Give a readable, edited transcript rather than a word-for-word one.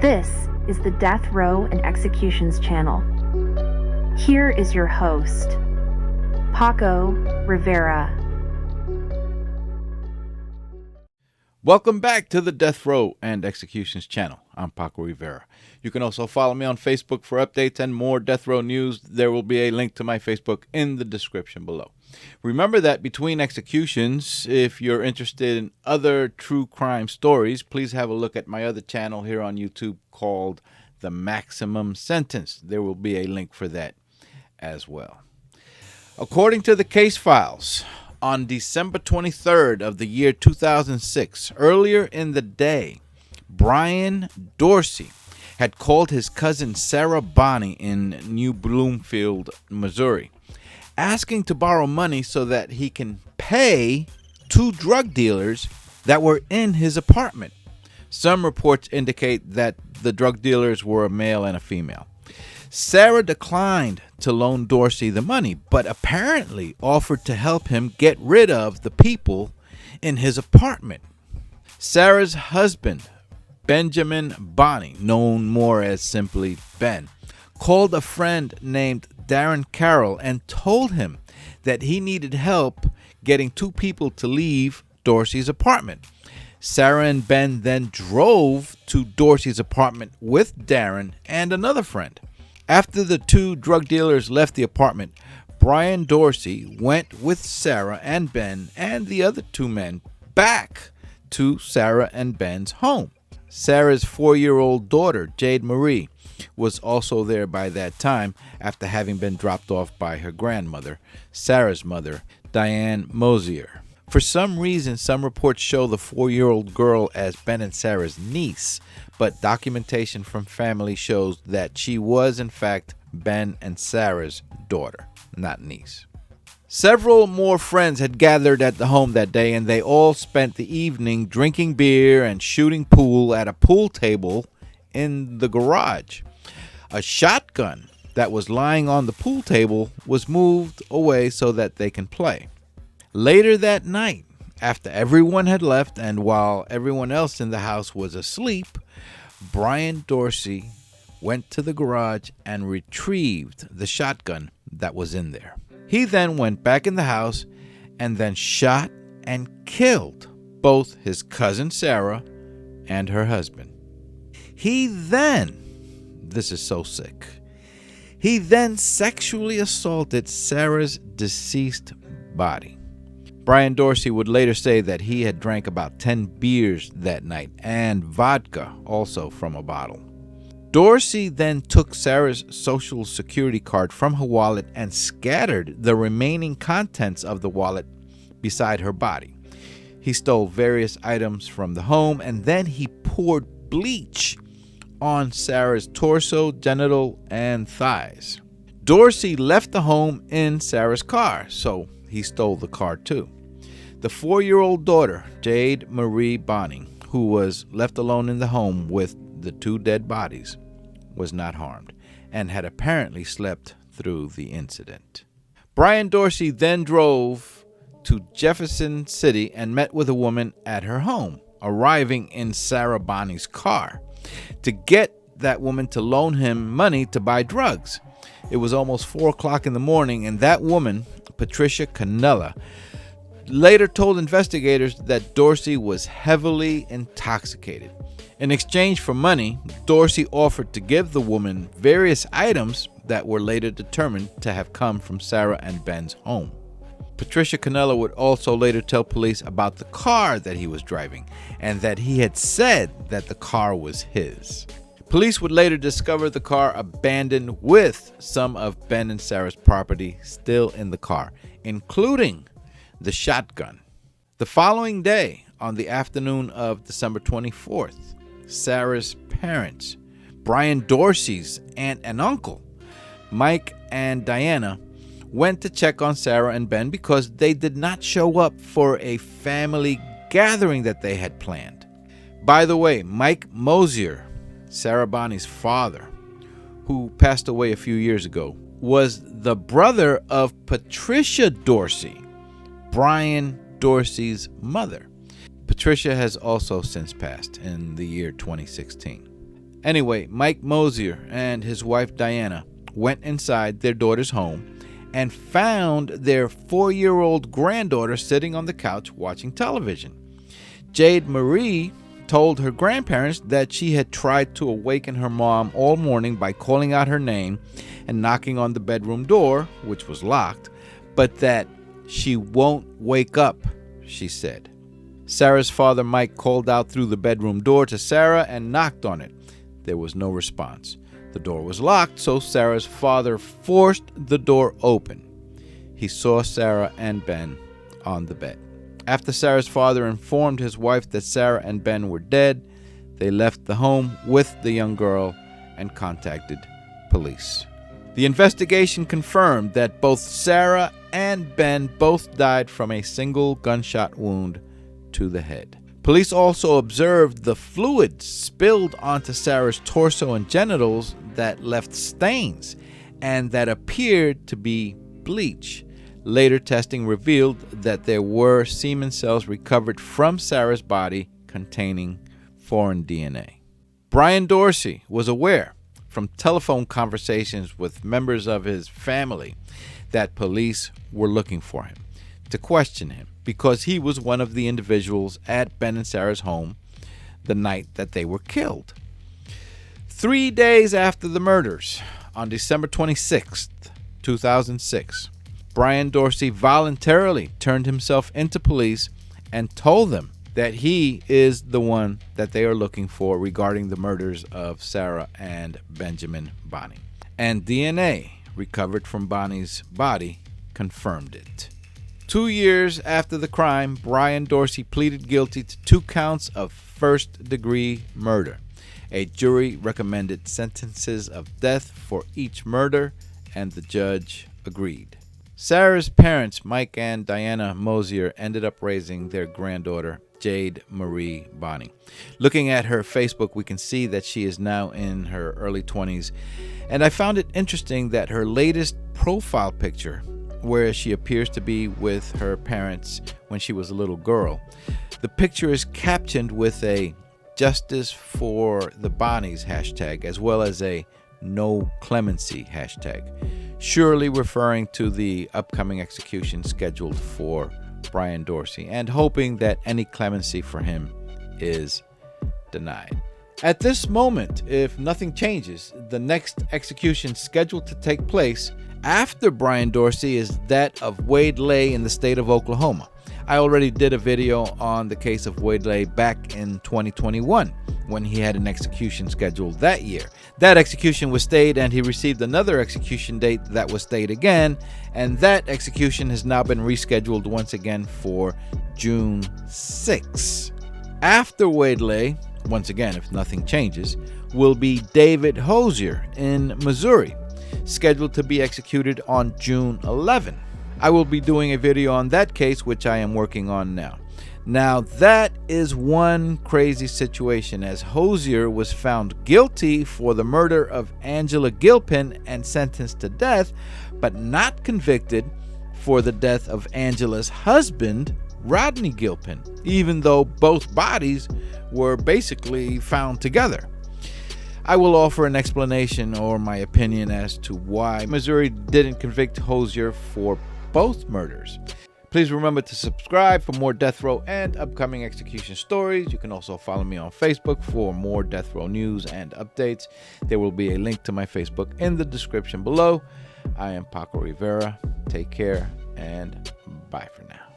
This is the Death Row and Executions channel. Here is your host, Paco Rivera. Welcome back to the Death Row and Executions channel. I'm Paco Rivera. You can also follow me on Facebook for updates and more Death Row news. There will be a link to my Facebook in the description below. Remember that between executions, if you're interested in other true crime stories, please have a look at my other channel here on YouTube called The Maximum Sentence. There will be a link for that as well. According to the case files, on December 23rd of the year 2006, earlier in the day, Brian Dorsey had called his cousin Sarah Bonney in New Bloomfield, Missouri, asking to borrow money so that he can pay two drug dealers that were in his apartment. Some reports indicate that the drug dealers were a male and a female. Sarah declined to loan Dorsey the money, but apparently offered to help him get rid of the people in his apartment. Sarah's husband, Benjamin Bonney, known more as simply Ben, called a friend named Darren Carroll and told him that he needed help getting two people to leave Dorsey's apartment. Sarah and Ben then drove to Dorsey's apartment with Darren and another friend. After the two drug dealers left the apartment, Brian Dorsey went with Sarah and Ben and the other two men back to Sarah and Ben's home. Sarah's 4-year-old daughter, Jade Marie, was also there by that time after having been dropped off by her grandmother, Sarah's mother, Diane Mosier. For some reason, some reports show the 4-year-old girl as Ben and Sarah's niece, but documentation from family shows that she was, in fact, Ben and Sarah's daughter, not niece. Several more friends had gathered at the home that day, and they all spent the evening drinking beer and shooting pool at a pool table in the garage. A shotgun that was lying on the pool table was moved away so that they can play. Later that night, after everyone had left and while everyone else in the house was asleep, Brian Dorsey went to the garage and retrieved the shotgun that was in there. He then went back in the house and then shot and killed both his cousin Sarah and her husband. This is so sick, he then sexually assaulted Sarah's deceased body. Brian Dorsey would later say that he had drank about 10 beers that night and vodka also from a bottle. Dorsey then took Sarah's Social Security card from her wallet and scattered the remaining contents of the wallet beside her body. He stole various items from the home and then he poured bleach on Sarah's torso, genital, and thighs. Dorsey left the home in Sarah's car, so he stole the car too. The 4-year-old daughter, Jade Marie Bonney, who was left alone in the home with the two dead bodies, was not harmed and had apparently slept through the incident. Brian Dorsey then drove to Jefferson City and met with a woman at her home, arriving in Sarah Bonney's car to get that woman to loan him money to buy drugs. It was almost 4 o'clock in the morning, and that woman, Patricia Canella, later told investigators that Dorsey was heavily intoxicated. In exchange for money, Dorsey offered to give the woman various items that were later determined to have come from Sarah and Ben's home. Patricia Canella would also later tell police about the car that he was driving and that he had said that the car was his. Police would later discover the car abandoned with some of Ben and Sarah's property still in the car, including the shotgun. The following day, on the afternoon of December 24th, Sarah's parents, Brian Dorsey's aunt and uncle, Mike and Diana, went to check on Sarah and Ben because they did not show up for a family gathering that they had planned. By the way, Mike Mosier, Sarah Bonney's father, who passed away a few years ago, was the brother of Patricia Dorsey, Brian Dorsey's mother. Patricia has also since passed in the year 2016. Anyway, Mike Mosier and his wife Diana went inside their daughter's home and found their 4-year-old granddaughter sitting on the couch watching television. Jade Marie told her grandparents that she had tried to awaken her mom all morning by calling out her name and knocking on the bedroom door, which was locked, but that she won't wake up, she said. Sarah's father, Mike, called out through the bedroom door to Sarah and knocked on it. There was no response. The door was locked, so Sarah's father forced the door open. He saw Sarah and Ben on the bed. After Sarah's father informed his wife that Sarah and Ben were dead, they left the home with the young girl and contacted police. The investigation confirmed that both Sarah and Ben both died from a single gunshot wound to the head. Police also observed the fluid spilled onto Sarah's torso and genitals that left stains and that appeared to be bleach. Later testing revealed that there were semen cells recovered from Sarah's body containing foreign DNA. Brian Dorsey was aware from telephone conversations with members of his family that police were looking for him to question him because he was one of the individuals at Ben and Sarah's home the night that they were killed. 3 days after the murders, on December 26th, 2006, Brian Dorsey voluntarily turned himself into police and told them that he is the one that they are looking for regarding the murders of Sarah and Benjamin Bonney. And DNA recovered from Bonnie's body confirmed it. 2 years after the crime, Brian Dorsey pleaded guilty to 2 counts of first-degree murder. A jury recommended sentences of death for each murder, and the judge agreed. Sarah's parents, Mike and Diana Mosier, ended up raising their granddaughter, Jade Marie Bonney. Looking at her Facebook, we can see that she is now in her early 20s, and I found it interesting that her latest profile picture, where she appears to be with her parents when she was a little girl, the picture is captioned with a Justice for the Bonnies hashtag, as well as a No Clemency hashtag, surely referring to the upcoming execution scheduled for Brian Dorsey and hoping that any clemency for him is denied. At this moment, if nothing changes, the next execution scheduled to take place after Brian Dorsey is that of Wade Lay in the state of Oklahoma. I already did a video on the case of Wade Lay back in 2021 when he had an execution scheduled that year. That execution was stayed and he received another execution date that was stayed again, and that execution has now been rescheduled once again for June 6. After Wade Lay, once again if nothing changes, will be David Hosier in Missouri, scheduled to be executed on June 11. I will be doing a video on that case, which I am working on now. Now, that is one crazy situation, as Hosier was found guilty for the murder of Angela Gilpin and sentenced to death, but not convicted for the death of Angela's husband, Rodney Gilpin, even though both bodies were basically found together. I will offer an explanation or my opinion as to why Missouri didn't convict Hosier for both murders. Please remember to subscribe for more death row and upcoming execution stories. You can also follow me on Facebook for more death row news and updates. There will be a link to my Facebook in the description below. I am Paco Rivera. Take care and bye for now.